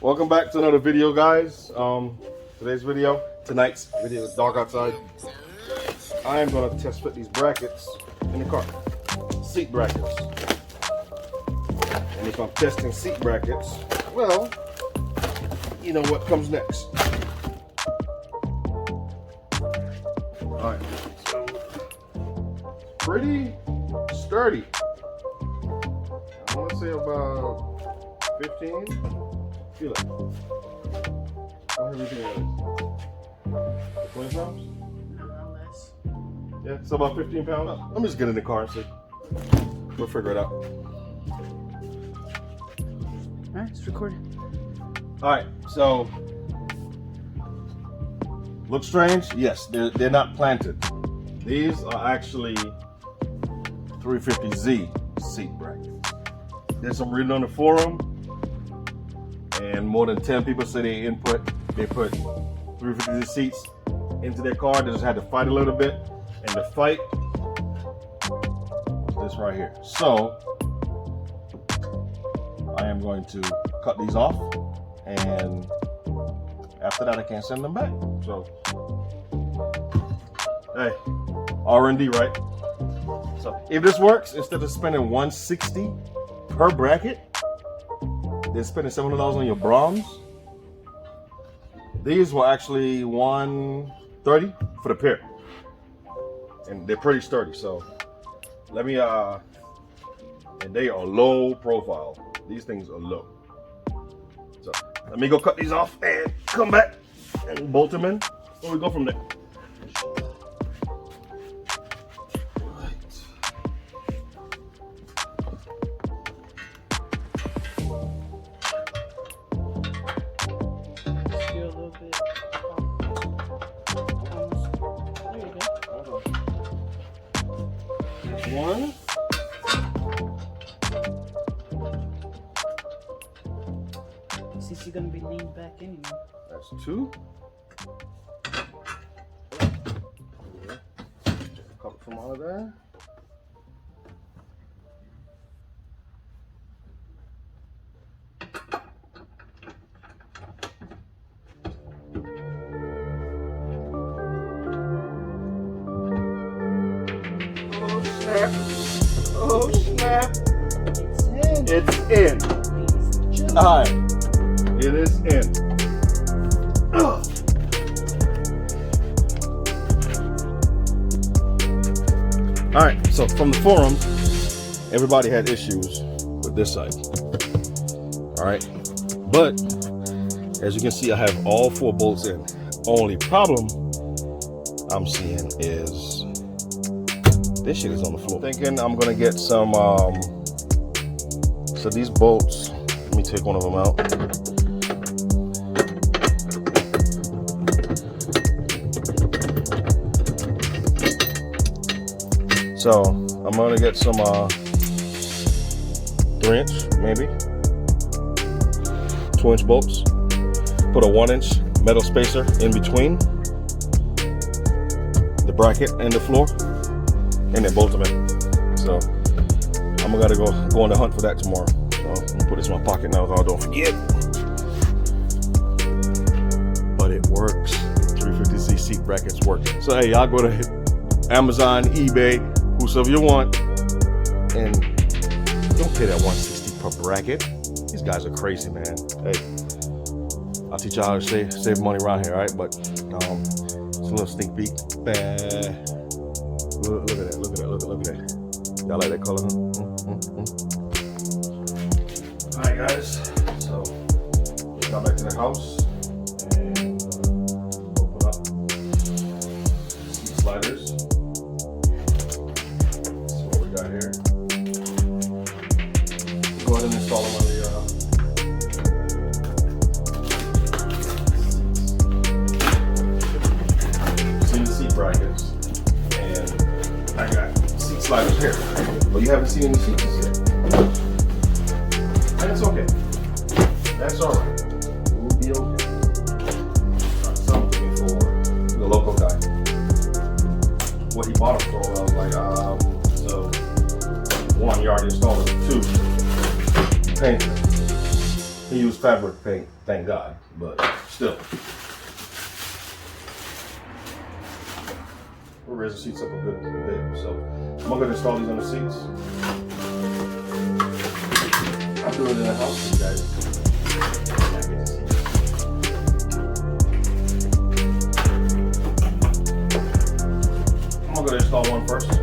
Welcome back to another video, guys. Tonight's video is dark outside. I am going to test fit these brackets in the car, seat brackets. And if I'm testing seat brackets, well, you know what comes next. All right, so pretty sturdy. I want to say about 15. Feel it. How heavy do you think that is? 20 pounds? No, less. Yeah, so about 15 pounds. Let me just get in the car and see. We'll figure it out. Alright, it's recording. Alright, so look strange? Yes, they're not planted. These are actually 350Z seat brackets. There's some reading on the forum, and more than 10 people say they put 350Z seats into their car. They just had to fight a little bit, and the fight is this right here. So I am going to cut these off, and after that I can't send them back. So hey, R&D, right? So if this works, instead of spending $160 per bracket, then spending $700 on your Brahms, these were actually $130 for the pair, and they're pretty sturdy. So let me and they are low profile. These things are low. So let me go cut these off and come back and bolt them in, and we go from there. Still a little bit almost. There you go. There's one. Since you're gonna be leaned back anyway. That's two. Just a couple from out of there. Oh snap! Oh snap! It's in. All right. It is in. Ugh. All right, so from the forum, everybody had issues with this side. All right, but as you can see, I have all 4 bolts in. Only problem I'm seeing is this shit is on the floor. Thinking I'm gonna get some, so these bolts, let me take one of them out. So I'm gonna get some 3-inch, maybe 2-inch bolts. Put a 1-inch metal spacer in between the bracket and the floor, and then bolt them in. So I'm gonna go on the hunt for that tomorrow. So I'm gonna put this in my pocket now so I don't forget. But it works. The 350Z seat brackets work. So hey, y'all go to Amazon, eBay, whosoever you want, and don't pay that $160 per bracket. These guys are crazy, man. Hey, I'll teach y'all how to save money around here, all right? But it's a little sneak peek. Look at that, look at that, look at that. Y'all like that color, huh? All right, guys. So we got back to the house and open up seat sliders. Here. Go ahead and install them on the seat brackets, and I got seat sliders here. But you haven't seen any seats yet, and it's okay. That's all right. We'll be okay. Something for the local guy. What he bought them for, I was like, one, you already installed it. 2, paint it. He used fabric paint, thank God, but still. We'll raise the seats up a good bit. So I'm gonna install these on the seats. I'll do it in the house for you guys. I'm gonna install one first.